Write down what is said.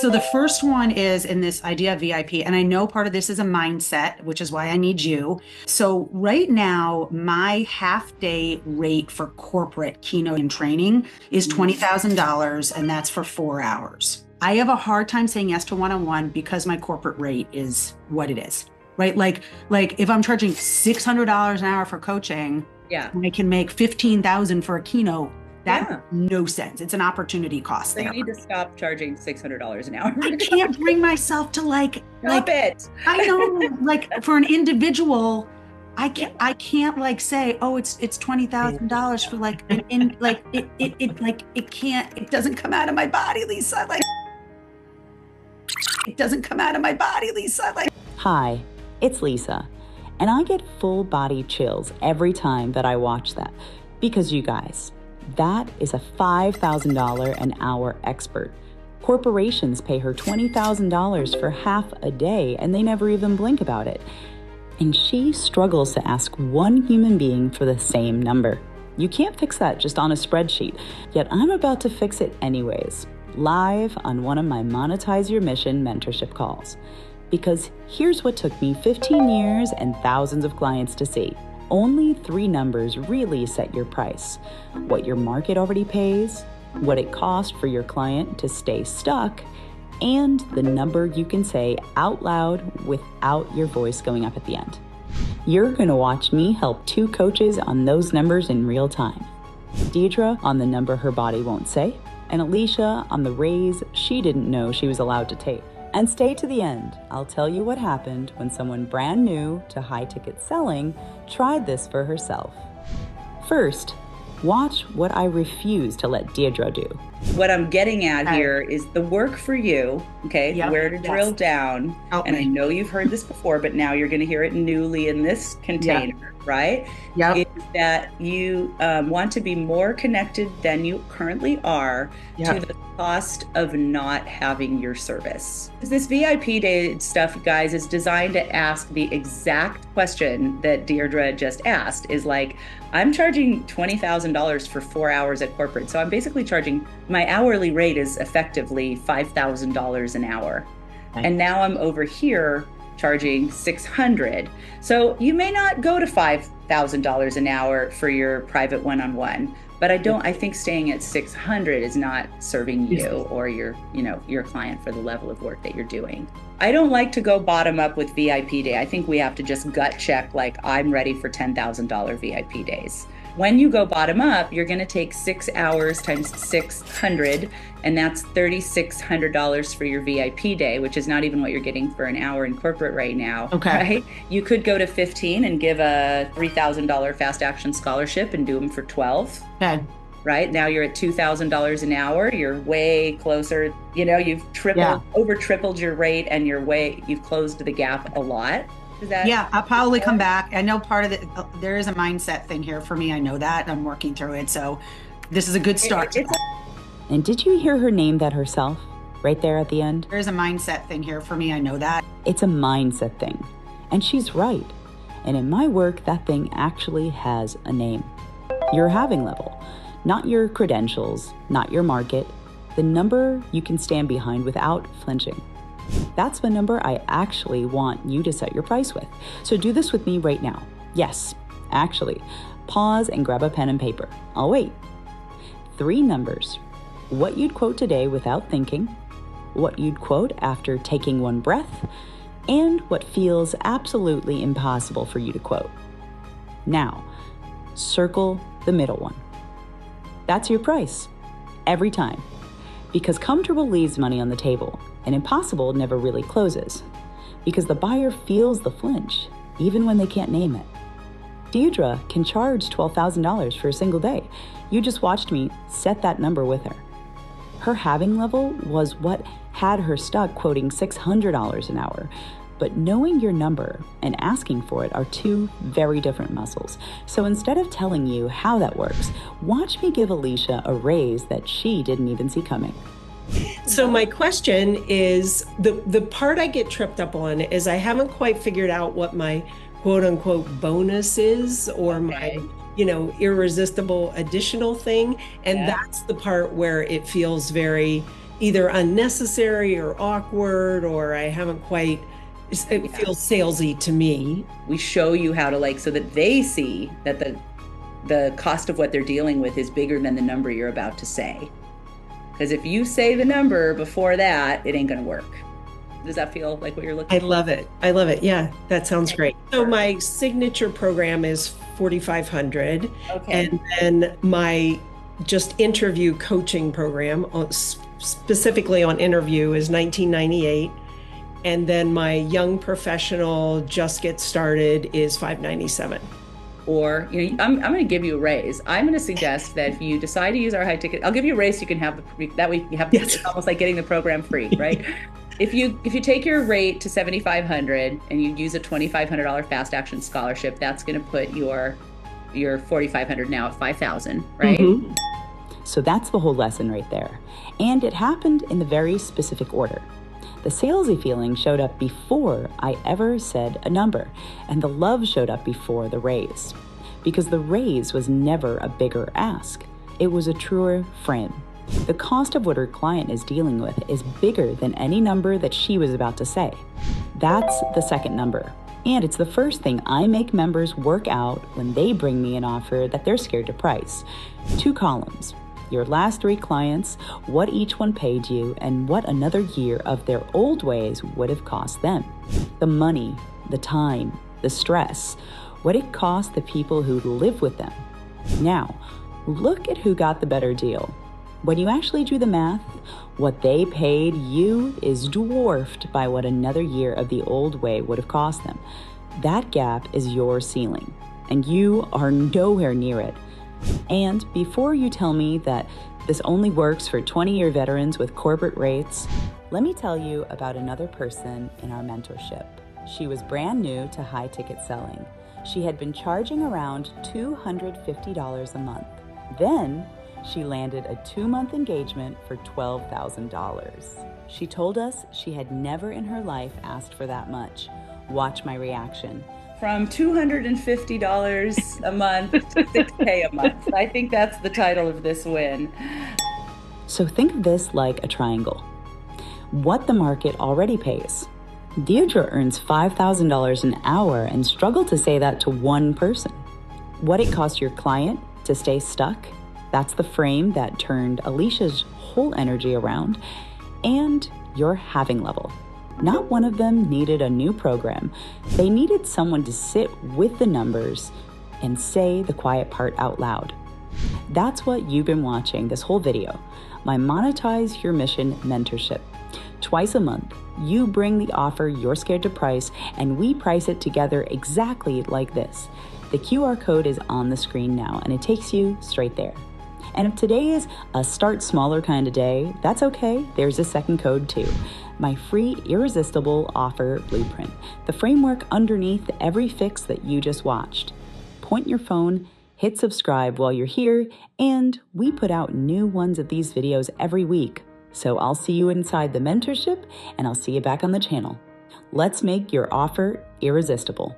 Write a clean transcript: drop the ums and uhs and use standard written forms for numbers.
So the first one is in this idea of VIP, and I know part of this is a mindset, which is why I need you. So right now, my half day rate for corporate keynote and training is $20,000, and that's for 4 hours. I have a hard time saying yes to one-on-one because my corporate rate is what it is, right? Like if I'm charging $600 an hour for coaching, and I can make 15,000 for a keynote. That makes no sense. It's an opportunity cost. So you need to stop charging $600 an hour. I can't bring myself to Stop it. I know, like for an individual, I can't like say, oh, it's $20,000 for like it doesn't come out of my body, Lisa. It doesn't come out of my body, Lisa. Hi, it's Lisa, and I get full body chills every time that I watch that because you guys. That is a $5,000 an hour expert. Corporations pay her $20,000 for half a day and they never even blink about it. And she struggles to ask one human being for the same number. You can't fix that just on a spreadsheet, yet I'm about to fix it anyways, live on one of my Monetize Your Mission mentorship calls. Because here's what took me 15 years and thousands of clients to see. Only 3 numbers really set your price: what your market already pays, what it costs for your client to stay stuck, and the number you can say out loud without your voice going up at the end. You're going to watch me help 2 coaches on those numbers in real time. Deirdre on the number her body won't say, and Alicia on the raise she didn't know she was allowed to take. And stay to the end. I'll tell you what happened when someone brand new to high-ticket selling tried this for herself. First, watch what I refuse to let Deirdre do. What I'm getting at here is the work for you, okay? Yep. Where to drill down. And I know you've heard this before, but now you're going to hear it newly in this container, right? Yep. Is that you want to be more connected than you currently are to the cost of not having your service. This VIP day stuff, guys, is designed to ask the exact question that Deirdre just asked. Is like, I'm charging $20,000 for 4 hours at corporate. So I'm basically charging, my hourly rate is effectively $5,000 an hour. Nice. And now I'm over here charging $600. So you may not go to $5,000 an hour for your private one-on-one, but I think staying at $600 is not serving you or your client for the level of work that you're doing. I don't like to go bottom up with VIP day. I think we have to just gut check, like, I'm ready for $10,000 VIP days. When you go bottom up, you're going to take 6 hours times 600, and that's $3,600 for your VIP day, which is not even what you're getting for an hour in corporate right now. Okay. Right? You could go to 15 and give a $3,000 fast action scholarship and do them for 12. Okay. Right? Now you're at $2,000 an hour. You're way closer. You've over tripled your rate, and you've closed the gap a lot. I'll probably come back. I know part of it, there is a mindset thing here for me. I know that. I'm working through it. So this is a good start. And did you hear her name that herself right there at the end? There's a mindset thing here for me. I know that. It's a mindset thing. And she's right. And in my work, that thing actually has a name. Your having level. Not your credentials, not your market. The number you can stand behind without flinching. That's the number I actually want you to set your price with. So do this with me right now. Yes, actually, pause and grab a pen and paper. I'll wait. 3 numbers. What you'd quote today without thinking, what you'd quote after taking one breath, and what feels absolutely impossible for you to quote. Now, circle the middle one. That's your price, every time. Because comfortable leaves money on the table, and impossible never really closes. Because the buyer feels the flinch, even when they can't name it. Deirdre can charge $12,000 for a single day. You just watched me set that number with her. Her having level was what had her stuck quoting $600 an hour. But knowing your number and asking for it are 2 very different muscles. So instead of telling you how that works, watch me give Alicia a raise that she didn't even see coming. So my question is, the part I get tripped up on is I haven't quite figured out what my quote unquote bonus is, or my irresistible additional thing. And that's the part where it feels very either unnecessary or awkward, or I haven't quite, it feels salesy to me. We show you how to so that they see that the cost of what they're dealing with is bigger than the number you're about to say. Because if you say the number before that, it ain't going to work. Does that feel like what you're looking for? I love it. I love it. Yeah, that sounds great. So my signature program is $4,500. Okay. And then my just interview coaching program, specifically on interview, is $1,998. And then my young professional just get started is $597. Or, I'm going to give you a raise. I'm going to suggest that if you decide to use our high ticket, I'll give you a raise. So you can have that way you have It's almost like getting the program free, right? If you take your rate to $7,500 and you use a $2,500 fast action scholarship, that's going to put your $4,500 now at $5,000, right? Mm-hmm. So that's the whole lesson right there. And it happened in the very specific order. The salesy feeling showed up before I ever said a number, and the love showed up before the raise. Because the raise was never a bigger ask. It was a truer frame. The cost of what her client is dealing with is bigger than any number that she was about to say. That's the second number. And it's the first thing I make members work out when they bring me an offer that they're scared to price. 2 columns. Your last 3 clients, what each one paid you, and what another year of their old ways would have cost them. The money, the time, the stress, what it cost the people who live with them. Now, look at who got the better deal. When you actually do the math, what they paid you is dwarfed by what another year of the old way would have cost them. That gap is your ceiling, and you are nowhere near it. And before you tell me that this only works for 20-year veterans with corporate rates, let me tell you about another person in our mentorship. She was brand new to high ticket selling. She had been charging around $250 a month. Then she landed a 2-month engagement for $12,000. She told us she had never in her life asked for that much. Watch my reaction. From $250 a month to $6K a month. I think that's the title of this win. So think of this like a triangle. What the market already pays. Deirdre earns $5,000 an hour and struggled to say that to one person. What it cost your client to stay stuck, that's the frame that turned Alicia's whole energy around, and your having level. Not one of them needed a new program. They needed someone to sit with the numbers and say the quiet part out loud. That's what you've been watching this whole video, my Monetize Your Mission mentorship. Twice a month, you bring the offer you're scared to price, and we price it together exactly like this. The QR code is on the screen now, and it takes you straight there. And if today is a start smaller kind of day, that's okay. There's a second code too. My free Irresistible offer blueprint, the framework underneath every fix that you just watched. Point your phone, hit subscribe while you're here, and we put out new ones of these videos every week. So I'll see you inside the mentorship, and I'll see you back on the channel. Let's make your offer irresistible.